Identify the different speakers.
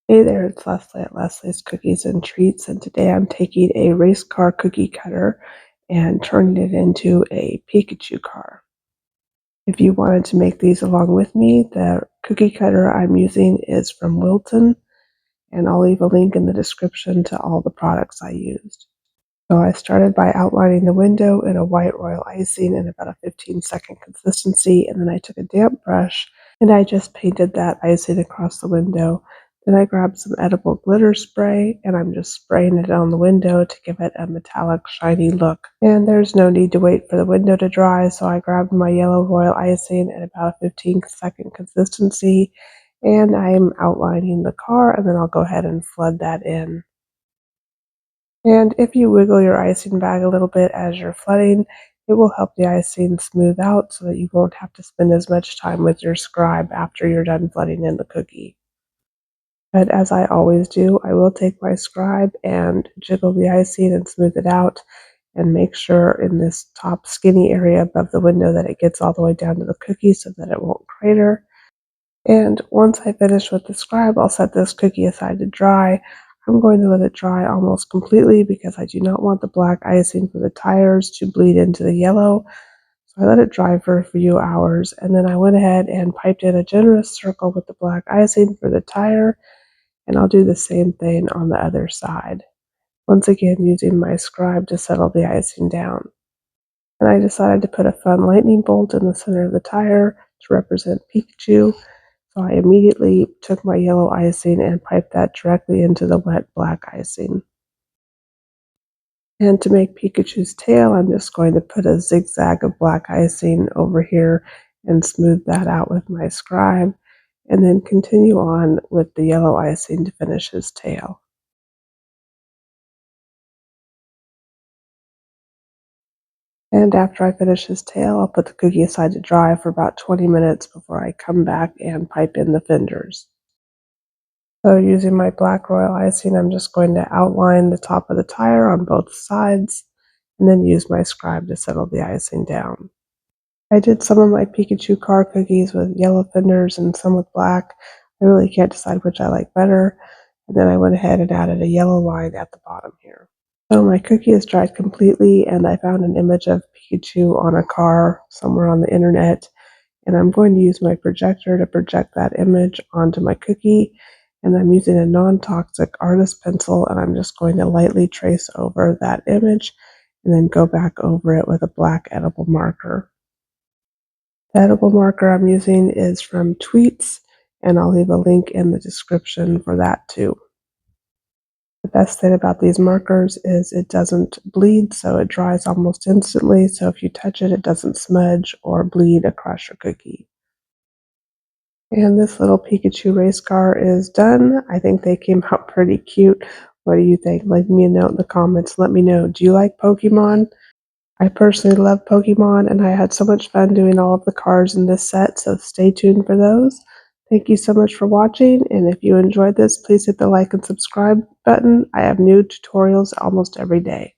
Speaker 1: Hey there, it's Leslie at Leslie's Cookies and Treats, and today I'm taking a race car cookie cutter and turning it into a Pikachu car. If you wanted to make these along with me, the cookie cutter I'm using is from Wilton, and I'll leave a link in the description to all the products I used. So I started by outlining the window in a white royal icing in about a 15-second consistency, and then I took a damp brush and I just painted that icing across the window. Then I grabbed some edible glitter spray and I'm just spraying it on the window to give it a metallic, shiny look. And there's no need to wait for the window to dry, so I grabbed my yellow royal icing at about a 15-second consistency, and I'm outlining the car, and then I'll go ahead and flood that in. And if you wiggle your icing bag a little bit as you're flooding, it will help the icing smooth out so that you won't have to spend as much time with your scribe after you're done flooding in the cookie. But as I always do, I will take my scribe and jiggle the icing and smooth it out and make sure in this top skinny area above the window that it gets all the way down to the cookie so that it won't crater. And once I finish with the scribe, I'll set this cookie aside to dry. I'm going to let it dry almost completely because I do not want the black icing for the tires to bleed into the yellow. So I let it dry for a few hours, and then I went ahead and piped in a generous circle with the black icing for the tire, and I'll do the same thing on the other side. Once again, using my scribe to settle the icing down. And I decided to put a fun lightning bolt in the center of the tire to represent Pikachu. So I immediately took my yellow icing and piped that directly into the wet black icing. And to make Pikachu's tail, I'm just going to put a zigzag of black icing over here and smooth that out with my scribe, and then continue on with the yellow icing to finish his tail. And after I finish his tail, I'll put the cookie aside to dry for about 20 minutes before I come back and pipe in the fenders. So using my black royal icing, I'm just going to outline the top of the tire on both sides and then use my scribe to settle the icing down. I did some of my Pikachu car cookies with yellow fenders and some with black. I really can't decide which I like better. And then I went ahead and added a yellow line at the bottom here. So my cookie is dried completely, and I found an image of Pikachu on a car somewhere on the internet, and I'm going to use my projector to project that image onto my cookie, and I'm using a non-toxic artist pencil, and I'm just going to lightly trace over that image and then go back over it with a black edible marker. The edible marker I'm using is from Tweets, and I'll leave a link in the description for that too. The best thing about these markers is it doesn't bleed, so it dries almost instantly, so if you touch it, it doesn't smudge or bleed across your cookie. And this little Pikachu race car is done. I think they came out pretty cute. What do you think? Leave me a note in the comments. Let me know. Do you like Pokemon? I personally love Pokemon, and I had so much fun doing all of the cars in this set, so stay tuned for those. Thank you so much for watching, and if you enjoyed this, please hit the like and subscribe button. I have new tutorials almost every day.